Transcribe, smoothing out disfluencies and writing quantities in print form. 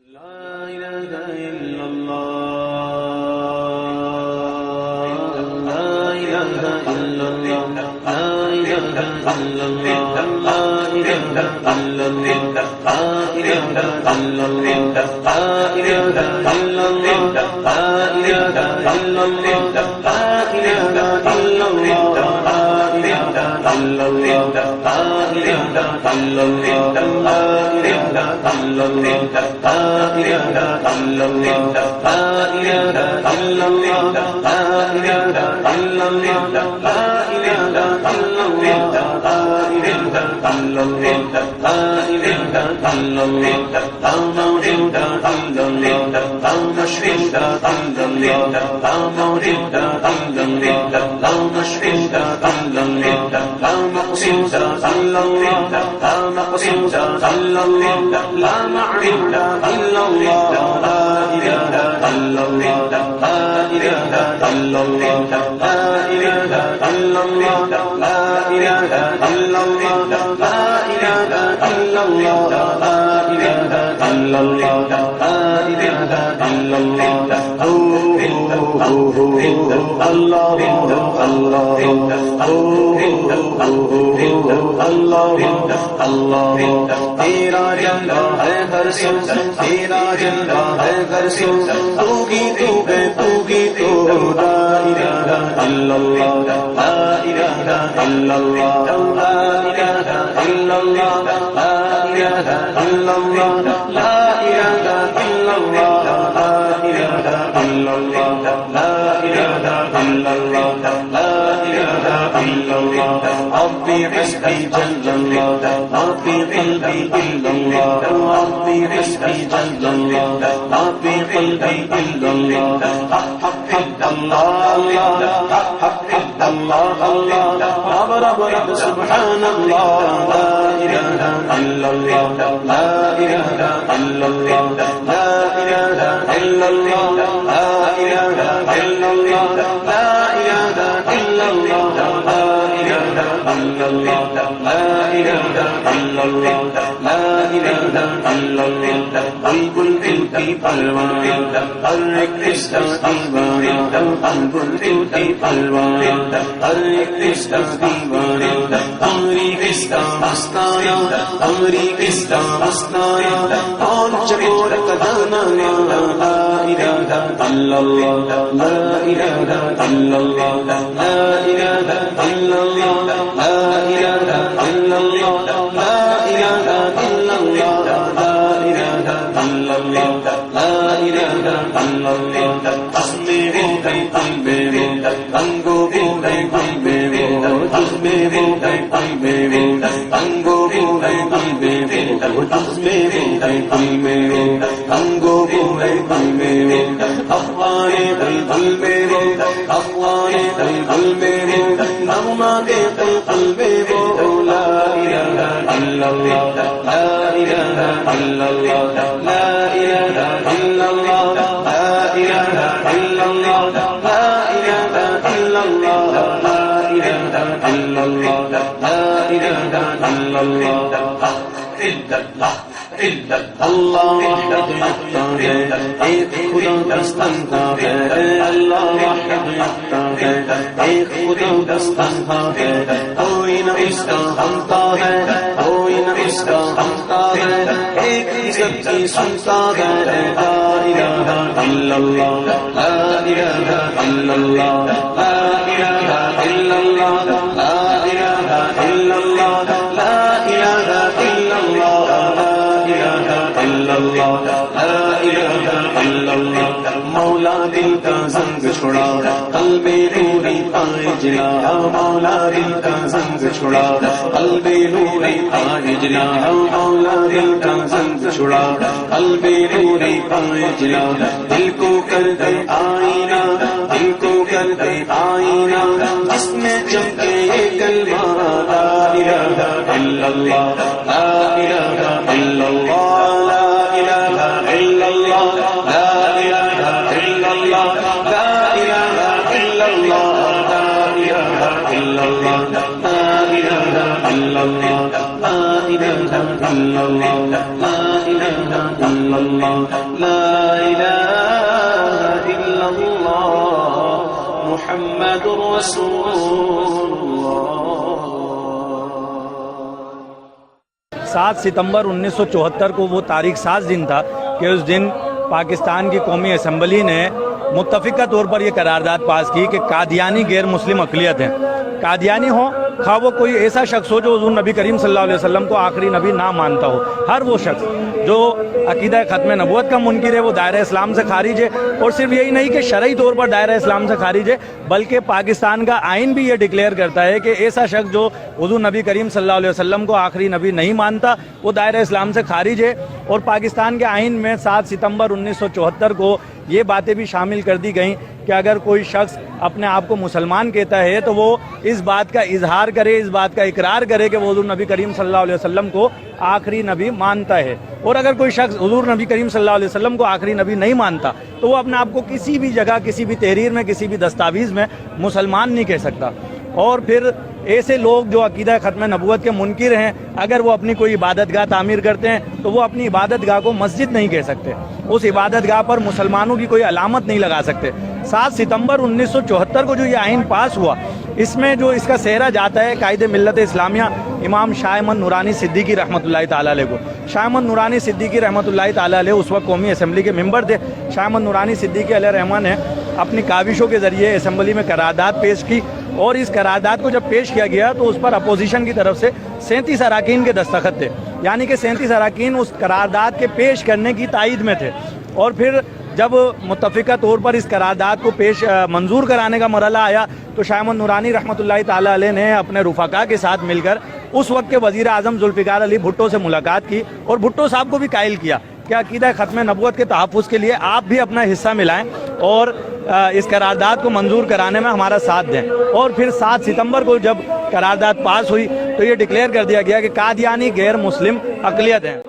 لا إله إلا الله لا إله إلا الله لا إله إلا الله لا إله إلا الله لا إله إلا الله لا إله إلا الله لا إله إلا الله لا إله إلا الله لا إله إلا الله لا إله إلا الله لا إله إلا الله لا إله إلا الله لا إله إلا الله لا إله إلا الله لا إله إلا الله لا إله إلا الله لا إله إلا الله لا موجود إلا الله لا مشهود إلا الله لا موجود إلا الله لا مشهود إلا الله لا مقصود إلا الله لا مقصود إلا الله لا معبود إلا الله لا إله إلا الله لا إله إلا الله لا إله إلا الله لا إله إلا الله لا إله إلا الله لا إله إلا الله لا إله إلا الله الله الله تیرا جلوہ ہے ہر سو تیرا جلوہ ہے ہر سو تو گی تو ہے تو گی تو لا الہ الا اللہ لا الہ الا اللہ لا الہ الا اللہ لا الہ الا اللہ لا الہ الا اللہ لا الہ الا اللہ لا الہ الا اللہ لا الہ الا اللہ ربی حسبی جل اللہ ربی قلبی الا اللہ ربی حسبی جل اللہ ربی قلبی الا اللہ حق اللہ حق اللہ اللہ رب رب سبحان اللہ لا الہ الا اللہ لا الہ الا اللہ لا الہ الا اللہ لا الہ الا اللہ لا الہ الا اللہ لا الہ الا اللہ لا الہ الا اللہ لا الہ الا اللہ قلب الدل کی پروان ہر ایک رشتہ دیوانہ قلب الدل کی پروان ہر ایک رشتہ دیوانہ ہماری رشتہ مستانہ ہماری رشتہ مستانہ کون چکور کدانا لا الہ الا اللہ لا الہ الا اللہ لا الہ الا اللہ لا الہ الا اللہ لا الہ الا اللہ لا الہ الا اللہ لا الہ الا اللہ جس میں وہ ہے قلب وہ رنگو وہ ہے قلب وہ جس میں وہ ہے قلب وہ رنگو وہ ہے قلب وہ جس میں وہ ہے قلب وہ رنگو وہ ہے قلب وہ افغان قلب وہ افغان قلب وہ نغمات قلب وہ لا الہ الا اللہ لا الہ الا اللہ لا الہ الا اللہ لا الہ الا اللہ لا الہ الا اللہ لا الہ الا اللہ لا الہ الا اللہ اللہ وحدہ یکتا ہے ایک خدا دستنہا ہے اللہ وحدہ یکتا ہے ایک خدا دستنہا ہے کوئی نہ اس کا ہمتا ہے کوئی نہ اس کا ہمتا ہے ایک عزت کی سنتا ہے لا الہ الا اللہ لا الہ الا اللہ لا الہ الا اللہ لا الہ الا اللہ لا الہ الا اللہ لا الہ الا اللہ مولا دل کا زنگ چھڑا قلب نوری پائے جلا مولا دل کا زنگ چھڑا قلب نوری پائے جلا مولا دل کا زنگ چھڑا قلب نوری پائے جلا دل کو کر دے آئینہ دل کو کر دے آئینہ جس میں چمکے یہ کلمہ لا الہ الا اللہ لا الہ الا اللہ لا الہ الا اللہ لا الہ الا اللہ لا الہ الا اللہ لا الہ الا اللہ لا الہ الا اللہ لا إله إلا الله لا إله إلا الله لا إله إلا الله محمد رسول الله 7 सितंबर 1974 को वो तारीख साज दिन था कि उस दिन पाकिस्तान की कौमी असम्बली ने मुत्तफ़िका तौर पर यह करारदाद पास की कि कादियानी गैर मुस्लिम अक़लियत हैं। कादियानी हो खा वो कोई ऐसा शख्स हो जो हुज़ूर नबी करीम सल्लल्लाहु अलैहि वसल्लम को आखिरी नबी ना मानता हो, हर वो शख्स जो अक़ीदा ख़त्म नबूवत का मुनकिर है वो दायरा इस्लाम से खारिज है। और सिर्फ यही नहीं कि शरई तौर पर दायरा इस्लाम से खारिज है, बल्कि पाकिस्तान का आइन भी ये डिक्लेयर करता है कि ऐसा शख्स जो हुज़ूर नबी करीम सल्लल्लाहु अलैहि वसल्लम को आखिरी नबी नहीं मानता वो दायरा इस्लाम से खारिज है। और पाकिस्तान के आइन में 7 सितंबर 1974 को ये बातें भी शामिल कर दी गई कि अगर कोई शख्स अपने आप को मुसलमान कहता है तो वो इस बात का इजहार करे, इस बात का इकरार करे कि वो हुज़ूर नबी करीम सल्लल्लाहु अलैहि वसल्लम को आखिरी नबी मानता है। और अगर कोई शख्स हुज़ूर नबी करीम सल्लल्लाहु अलैहि वसल्लम को आखिरी नबी नहीं मानता तो वो अपने आप को किसी भी जगह, किसी भी तहरीर में, किसी भी दस्तावेज़ में मुसलमान नहीं कह सकता। और फिर ऐसे लोग जो अक़ीदा ख़त्म नबूवत के मुनकिर हैं, अगर वो अपनी कोई इबादतगाह तामीर करते हैं तो वो अपनी इबादतगाह को मस्जिद नहीं कह सकते, उस इबादतगाह पर मुसलमानों की कोई अलामत नहीं लगा सकते। 7 सितंबर 1974 को जो ये आइन पास हुआ, इसमें जो इसका सेहरा जाता है कायदे मिल्लत इस्लामिया इमाम शाह अहमद नूरानी सिद्दीकी रहमतुल्लाहि ताला अलैह को। शाह अहमद नूरानी सिद्दीकी रहमतुल्लाहि ताला अलैह उस वक्त कौमी असम्बली के मेंबर थे। शाह अहमद नूरानी सिद्दीकी अलैह रहमान ने अपनी काविशों के ज़रिए असम्बली में करारदाद पेश की और इस करारदाद को जब पेश किया गया तो उस पर अपोजिशन की तरफ से 37 अराकीन के दस्तखत थे, यानी कि 37 अराकीन उस करारदाद के पेश करने की तायद में थे। और फिर जब मुत्तफ़िका तौर पर इस करारदाद को मंजूर कराने का मरहला आया तो शाह अहमद नूरानी रहमतुल्लाहि ताला अलैह ने अपने रुफ़ाका के साथ मिलकर उस वक्त के वज़ीर आज़म ज़ुल्फ़िकार अली भुट्टो से मुलाकात की और भुट्टो साहब को भी कायल किया कि अक़ीदा ख़त्म नबूवत के तहफ़्फ़ुज़ के लिए आप भी अपना हिस्सा मिलाएं और इस करारदाद को मंजूर कराने में हमारा साथ दें। और फिर 7 सितंबर को जब करारदाद पास हुई तो ये डिक्लेयर कर दिया गया कि कादियानी गैर मुस्लिम अक़लियत हैं।